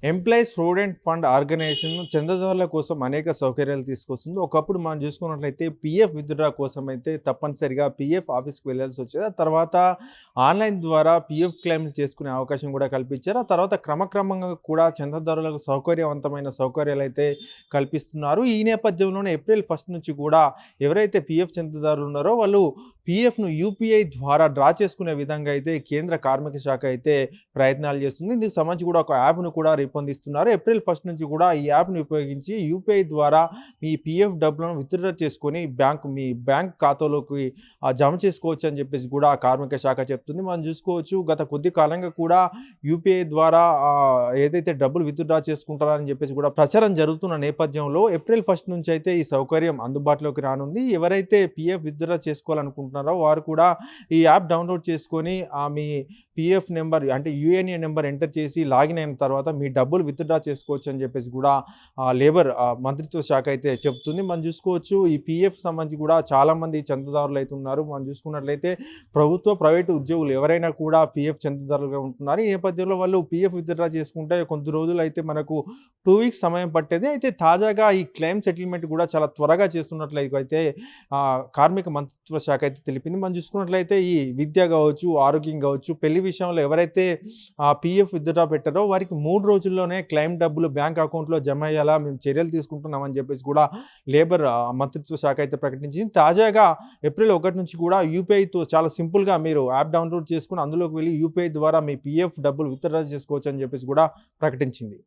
Employees provident fund organisation చందాదారుల కోసం అనేక సౌకర్యాలు తీసుకొస్తుంది. ఒకప్పుడు మనం చూసుకున్నట్లయితే పీఎఫ్ విత్‌డ్రా కోసం అయితే తప్పనిసరిగా పీఎఫ్ ఆఫీస్‌కి వెళ్ళాల్సి వచ్చేది. ఆ తర్వాత ఆన్‌లైన్ ద్వారా పీఎఫ్ క్లెయిమ్‌లు చేసుకునే అవకాశం కూడా కల్పించారు. ఆ తర్వాత క్రమక్రమంగా కూడా చందాదారులకు సౌకర్యవంతమైన సౌకర్యాలైతే కల్పిస్తున్నారు. ఈ నేపథ్యంలోనే ఏప్రిల్ 1 నుంచి కూడా ఎవరైతే పీఎఫ్ చందాదారులు ఉన్నారో వాళ్ళు పీఎఫ్‌ను యూపీఐ ద్వారా డ్రా చేసుకునే విధంగా అయితే కేంద్ర కార్మిక శాఖ అయితే ప్రయత్నాలు చేస్తుంది. దీనికి సంబంధించి కూడా ఒక యాప్‌ను కూడా రూపొందిస్తున్నారు. ఏప్రిల్ 1 నుంచి కూడా ఈ యాప్‌ని ఉపయోగించి యూపీఐ ద్వారా మీ పీఎఫ్ డబ్బులను విత్‌డ్రా చేసుకొని మీ బ్యాంక్ ఖాతాలోకి జమ చేసుకోవచ్చు అని చెప్పేసి కూడా కార్మిక శాఖ చెప్తుంది. మనం చూసుకోవచ్చు గత కొద్ది కాలంగా కూడా యూపీఐ ద్వారా ఏదైతే డబ్బులు విత్‌డ్రా చేసుకుంటారని చెప్పేసి కూడా ప్రచారం జరుగుతున్న నేపథ్యంలో ఏప్రిల్ 1 నుంచి అయితే ఈ సౌకర్యం అందుబాటులోకి రానుంది. ఎవరైతే పీఎఫ్ విత్‌డ్రా చేసుకోవాలనుకుంటున్నారో వారు కూడా ఈ యాప్ డౌన్‌లోడ్ చేసుకొని మీ పీఎఫ్ నెంబర్ అంటే యూఏఎన్ఏ నెంబర్ ఎంటర్ చేసి లాగిన్ అయిన తర్వాత మీ డబ్బులు విత్‌డ్రా చేసుకోవచ్చు అని చెప్పేసి కూడా లేబర్ మంత్రిత్వ శాఖ అయితే చెప్తుంది. మనం చూసుకోవచ్చు ఈ పీఎఫ్ సంబంధించి కూడా చాలామంది చందాదారులు అయితే ఉన్నారు. మనం చూసుకున్నట్లయితే ప్రభుత్వ, ప్రైవేటు ఉద్యోగులు ఎవరైనా కూడా పీఎఫ్ చందాదారులుగా ఉంటున్నారు. ఈ నేపథ్యంలో వాళ్ళు పీఎఫ్ విత్‌డ్రా చేసుకుంటే కొద్ది రోజులు అయితే మనకు 2 వీక్స్ సమయం పట్టేది. అయితే తాజాగా ఈ క్లెయిమ్ సెటిల్మెంట్ కూడా చాలా త్వరగా చేస్తున్నట్లయితే కార్మిక మంత్రిత్వ శాఖ అయితే తెలిపింది. మనం చూసుకున్నట్లయితే ఈ విద్య కావచ్చు, ఆరోగ్యం కావచ్చు, పెళ్లి విషయంలో ఎవరైతే పీఎఫ్ విత్‌డ్రా పెట్టారో వారికి 3 రోజుల్లోనే క్లెయిమ్ డబ్బులు బ్యాంక్ అకౌంట్‌లో జమ అయ్యేలా మేము చర్యలు తీసుకుంటున్నామని చెప్పేసి కూడా లేబర్ మంత్రిత్వ శాఖ అయితే ప్రకటించింది. తాజాగా ఏప్రిల్ 1 నుంచి కూడా యూపీఐతో చాలా సింపుల్‌గా మీరు యాప్ డౌన్‌లోడ్ చేసుకొని అందులోకి వెళ్లి యూపీఐ ద్వారా మీ పీఎఫ్ డబ్బులు విత్‌డ్రా చేసుకోవచ్చు అని చెప్పేసి కూడా ప్రకటించింది.